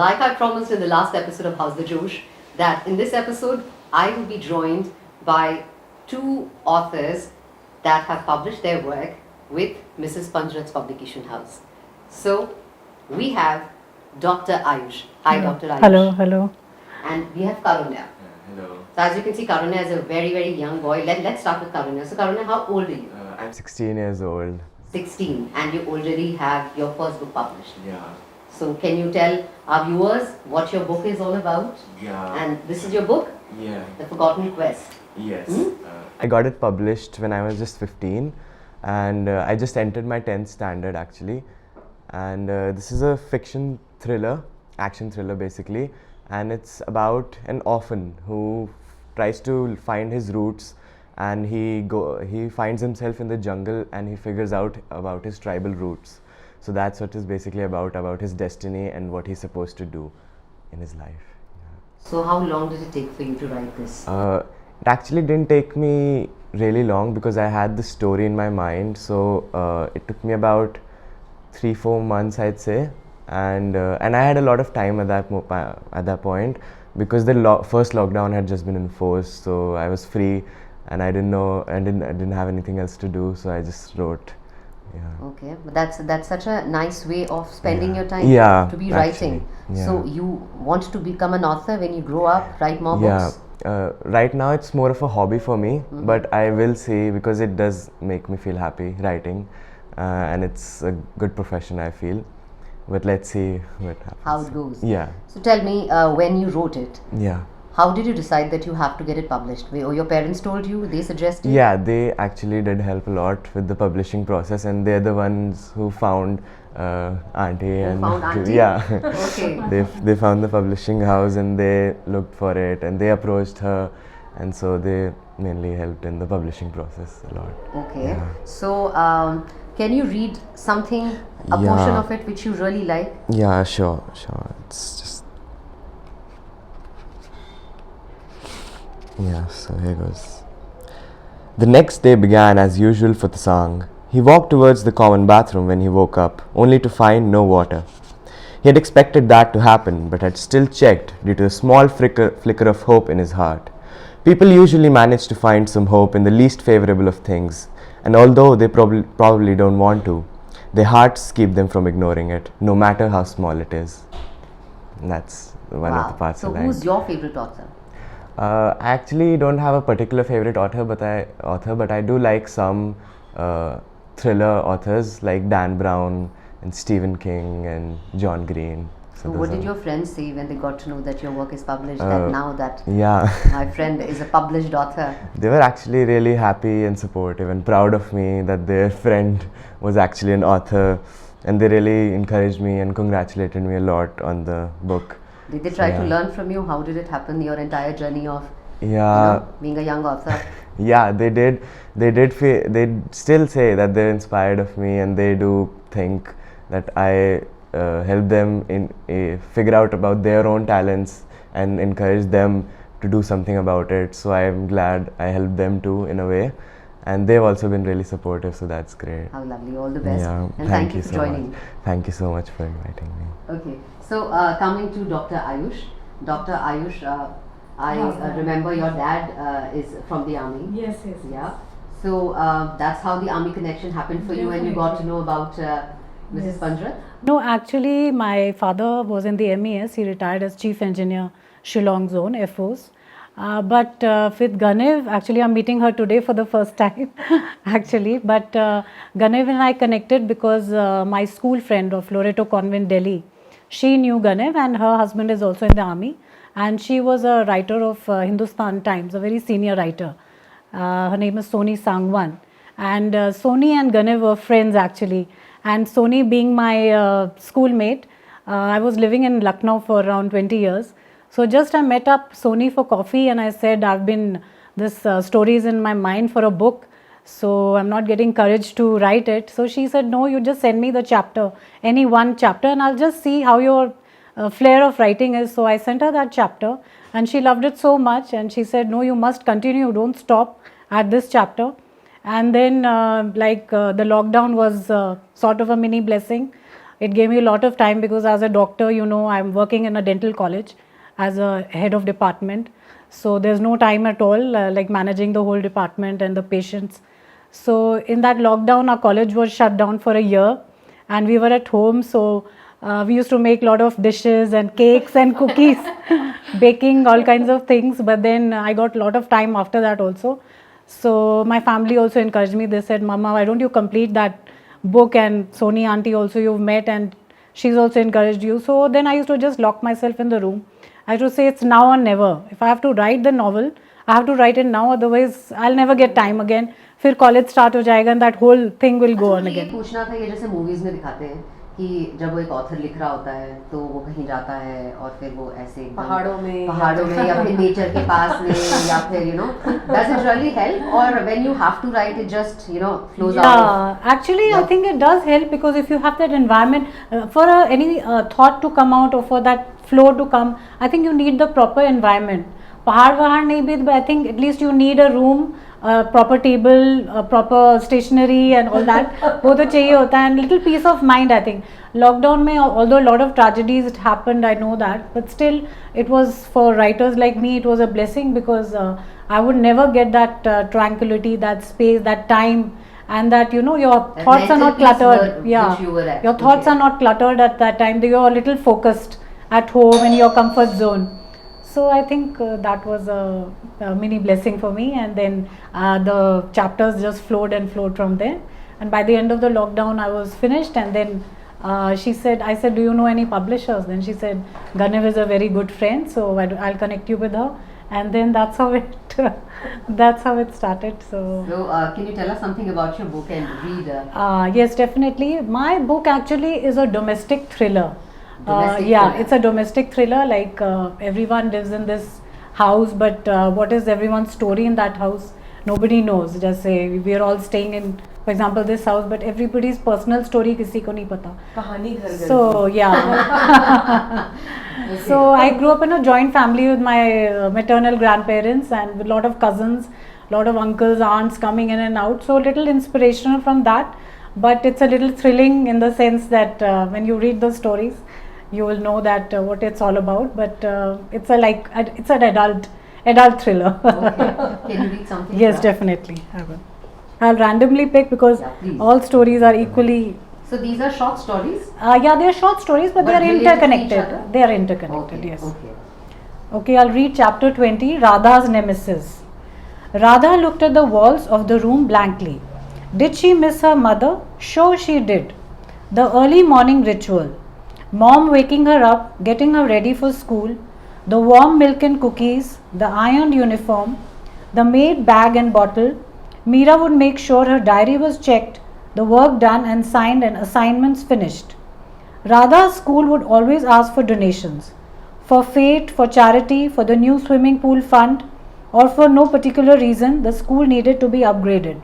Like I promised in the last episode of How's the Josh, that in this episode I will be joined by two authors that have published their work with Mrs. Panjrat's publication house. So we have Dr. Ayush. Hi, Hello. Dr. Ayush. Hello. And we have Karunya. Hello. So as you can see, Karunya is a very, very young boy. Let's start with Karunya. So Karunya, how old are you? I'm 16 years old. 16, and you already have your first book published. Yeah. So can you tell our viewers what your book is all about? Yeah. And this is your book, Yeah. The Forgotten Quest. Yes. Hmm? I got it published when I was just 15, and I just entered my 10th standard actually. And this is a fiction thriller, action thriller basically, and it's about an orphan who tries to find his roots, and he finds himself in the jungle, and he figures out about his tribal roots. So that's what it's basically about his destiny and what he's supposed to do in his life. So how long did it take for you to write this? It actually didn't take me really long because I had the story in my mind. So it took me about 3-4 months, I'd say, and I had a lot of time at that point because the first lockdown had just been enforced. So I was free, and I didn't have anything else to do. So I just wrote. Yeah. Okay, but that's such a nice way of spending your time. Yeah, To be writing. actually, yeah. So you want to become an author when you grow up, write more Yeah. books? Right now it's more of a hobby for me, but I will say because it does make me feel happy writing, and it's a good profession I feel. But let's see what happens. How it goes. Yeah. So tell me, when you wrote it, Yeah. how did you decide that you have to get it published? Or your parents told you, they suggested? Yeah, they actually did help a lot with the publishing process, and they're the ones who found Auntie. Who and found Auntie? Yeah. Okay. they found the publishing house, and they looked for it, and they approached her, and so they mainly helped in the publishing process a lot. Okay. Yeah. So, can you read something, a portion Yeah. of it which you really like? Yeah, sure. It's just. Yeah, so here goes. The next day began as usual for the Tsang. He walked towards the common bathroom when he woke up, only to find no water. He had expected that to happen, but had still checked due to a small flicker of hope in his heart. People usually manage to find some hope in the least favorable of things, and although they probably don't want to, their hearts keep them from ignoring it, no matter how small it is. And that's one of the parts So, I like. who's your favorite author? I actually don't have a particular favorite author, but I do like some thriller authors like Dan Brown and Stephen King and John Green. So, those what did are- your friends say when they got to know that your work is published? That now that Yeah, my friend is a published author. they were actually really happy and supportive and proud of me that their friend was actually an author, and they really encouraged me and congratulated me a lot on the book. Did they try to Yeah. learn from you? How did it happen? Your entire journey of Yeah. being a young author. Yeah, they did. They still say that they're inspired of me, and they do think that I help them figure out about their own talents and encourage them to do something about it. So I'm glad I helped them too in a way, and they've also been really supportive. So that's great. How lovely. All the best. Yeah, And thank you for so joining. much. Thank you so much for inviting me. Okay, so coming to Dr. Ayush. Dr. Ayush, I remember your dad is from the army. Yes. Yeah. So that's how the army connection happened for you when you got to know about Mrs. Yes. Panjrat? No, actually, my father was in the MES. He retired as Chief Engineer, Shillong Zone, Air Force. But with Ganev, actually, I'm meeting her today for the first time, actually. But Ganev and I connected because my school friend of Loreto Convent, Delhi, she knew Ganev, and her husband is also in the army. And she was a writer of Hindustan Times, a very senior writer. Her name is Soni Sangwan. And Soni and Ganev were friends, actually. And Soni being my schoolmate, I was living in Lucknow for around 20 years. So just I met up Soni for coffee, and I said, this story is in my mind for a book, so I'm not getting courage to write it. So she said, no, you just send me the chapter, any one chapter, and I'll just see how your flair of writing is. So I sent her that chapter, and she loved it so much, and she said, no, you must continue, don't stop at this chapter. And then the lockdown was sort of a mini blessing. it gave me a lot of time because as a doctor, you know, I'm working in a dental college as a head of department. So there's no time at all, like managing the whole department and the patients. So in that lockdown, our college was shut down for a year and we were at home. So we used to make a lot of dishes and cakes and cookies, baking all kinds of things. But then I got a lot of time after that also. So my family also encouraged me. They said, Mama, why don't you complete that book? And Soni auntie also you've met and she's also encouraged you. So then I used to just lock myself in the room. I used to say it's now or never. If I have to write the novel, I have to write it now, otherwise I'll never get time again. फिर college start हो जाएगा and that whole thing will go on ये again. पूछना था, ये जैसे movies में दिखाते हैं कि जब वो एक ऑथर लिख रहा होता है तो वो कहीं जाता है और फिर वो ऐसे एकदम पहाड़ों में या फिर नेचर के पास में या फिर you know, does it really help or when you have to write it just you know flows out? Yeah, actually I think it does help because if you have that environment for any thought to come out or for that flow to come, I think you need the proper environment. पहाड़ वहाड़ नहीं भी, but I think at least you need a room, proper table, proper stationery and all that. वो तो चाहिए होता है, and little peace of mind. I think lockdown में, although a lot of tragedies it happened, I know that, but still it was for writers like me, it was a blessing because I would never get that tranquility, that space, that time, and that you know your That thoughts are mental not peace cluttered. which Yeah, you were at. your thoughts Okay. are not cluttered at that time. You're a little focused at home in your comfort zone. So I think that was a mini blessing for me, and then the chapters just flowed and flowed from there. And by the end of the lockdown, I was finished. And then she said, I said, do you know any publishers? Then she said, Ganev is a very good friend, so I'll connect you with her. And then that's how it that's how it started. So Can you tell us something about your book and read? yes, definitely. My book actually is a domestic thriller. Domestic Yeah, thriller. it's a domestic thriller. Like everyone lives in this house, but what is everyone's story in that house? Nobody knows. Just say we are all staying in, for example, this house, but everybody's personal story किसी को नहीं पता. कहानी घर घर So yeah. So I grew up in a joint family with my maternal grandparents and with a lot of cousins, lot of uncles, aunts coming in and out. So a little inspirational from that, but it's a little thrilling in the sense that when you read those stories, you will know that what it's all about. But it's it's an adult thriller. Okay. Can you read something? Yes, definitely. I will. I'll randomly pick because Yeah, please. all stories are equally. So these are short stories. Yeah, they are short stories, but they But are related to each interconnected. other? They are interconnected. Okay. Yes. Okay. Okay, I'll read chapter 20, Radha's Nemesis. Radha looked at the walls of the room blankly. Did she miss her mother? Sure she did. The early morning ritual. Mom waking her up, getting her ready for school, the warm milk and cookies, the ironed uniform, the maid bag and bottle. Meera would make sure her diary was checked, the work done and signed and assignments finished. Radha's school would always ask for donations. For fete, for charity, for the new swimming pool fund, or for no particular reason, the school needed to be upgraded.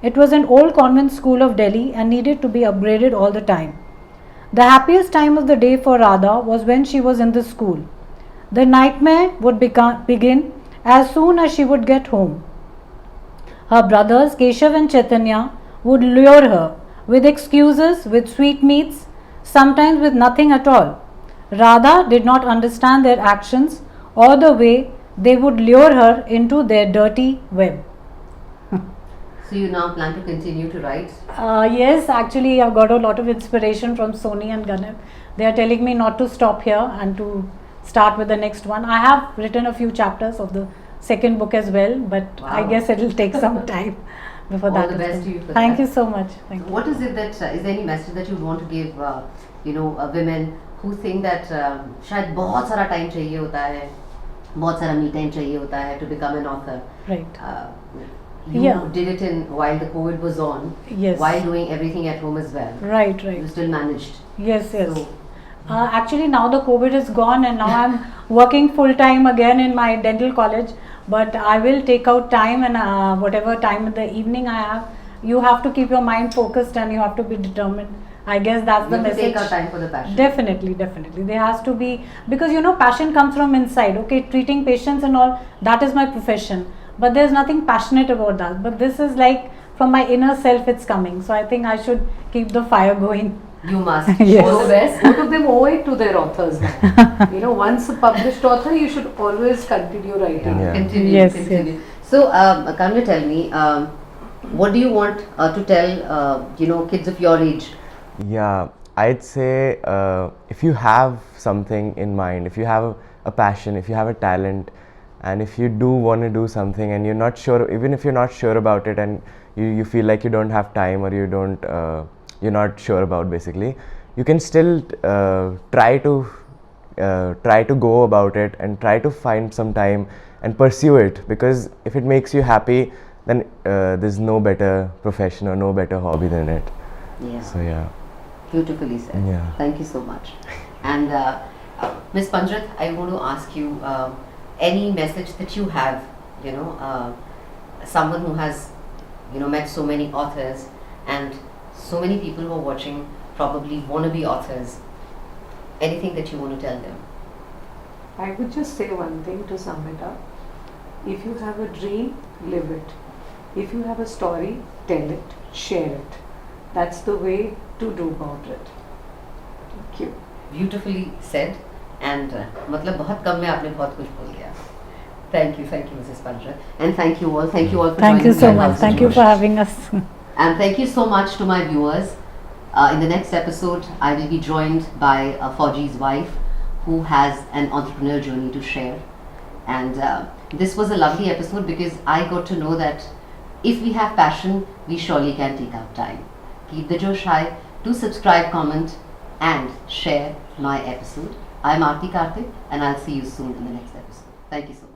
It was an old convent school of Delhi and needed to be upgraded all the time. The happiest time of the day for Radha was when she was in the school. The nightmare would begin as soon as she would get home. Her brothers Keshav and Chaitanya would lure her with excuses, with sweetmeats, sometimes with nothing at all. Radha did not understand their actions or the way they would lure her into their dirty web. So you now plan to continue to write? Yes, actually I've got a lot of inspiration from Soni and Ganev. They are telling me not to stop here and to start with the next one. I have written a few chapters of the second book as well, but I Wow. guess it'll take some time before All that the is best done. to you for Thank that. you so much. Thank you. What is it that is there any message that you want to give women who think that शायद बहुत सारा time चाहिए होता है, बहुत सारा me time चाहिए होता है to become an author. Right. You Yeah. did it while the COVID was on, Yes. while doing everything at home as well. Right, You right. still managed. Yes, yes. So, Actually, now the COVID is gone and now I'm working full time again in my dental college. But I will take out time and whatever time in the evening I have, you have to keep your mind focused and you have to be determined. I guess that's you the have to message. take our time for the passion. Definitely, definitely. There has to be, because you know, passion comes from inside. Okay, treating patients and all, that is my profession. But there's nothing passionate about that. But this is like from my inner self, it's coming. So I think I should keep the fire going. You must. Yes. All the best. Both of them owe it to their authors now. Once a published author, you should always continue writing. Yeah. Continue. Yes, continue. So, Kanvi, tell me, what do you want to tell, kids of your age? Yeah, I'd say if you have something in mind, if you have a passion, if you have a talent, and if you do want to do something and you're not sure, even if you're not sure about it and you feel like you don't have time or you're not sure about basically, you can still try to go about it and try to find some time and pursue it, because if it makes you happy, then there's no better profession or no better hobby than it. Yeah. So yeah. Beautifully said. Yeah. Thank you so much. And Ms. Panjrat, I want to ask you any message that you have, someone who has, met so many authors, and so many people who are watching probably want to be authors. Anything that you want to tell them? I would just say one thing to sum it up. If you have a dream, live it. If you have a story, tell it, share it. That's the way to do about it. Thank you. Beautifully said. And मतलब बहुत कम में आपने बहुत कुछ बोल दिया. Thank you, Mrs. Panjrat. And thank you all for Thank joining you so me. much. Thank you for having us. And thank you so much to my viewers. In the next episode, I will be joined by Fauji's wife, who has an entrepreneurial journey to share. And this was a lovely episode because I got to know that if we have passion, we surely can take out time. Keep the Josh high. Do subscribe, comment, and share my episode. I'm Aarti Karthik, and I'll see you soon in the next episode. Thank you so much.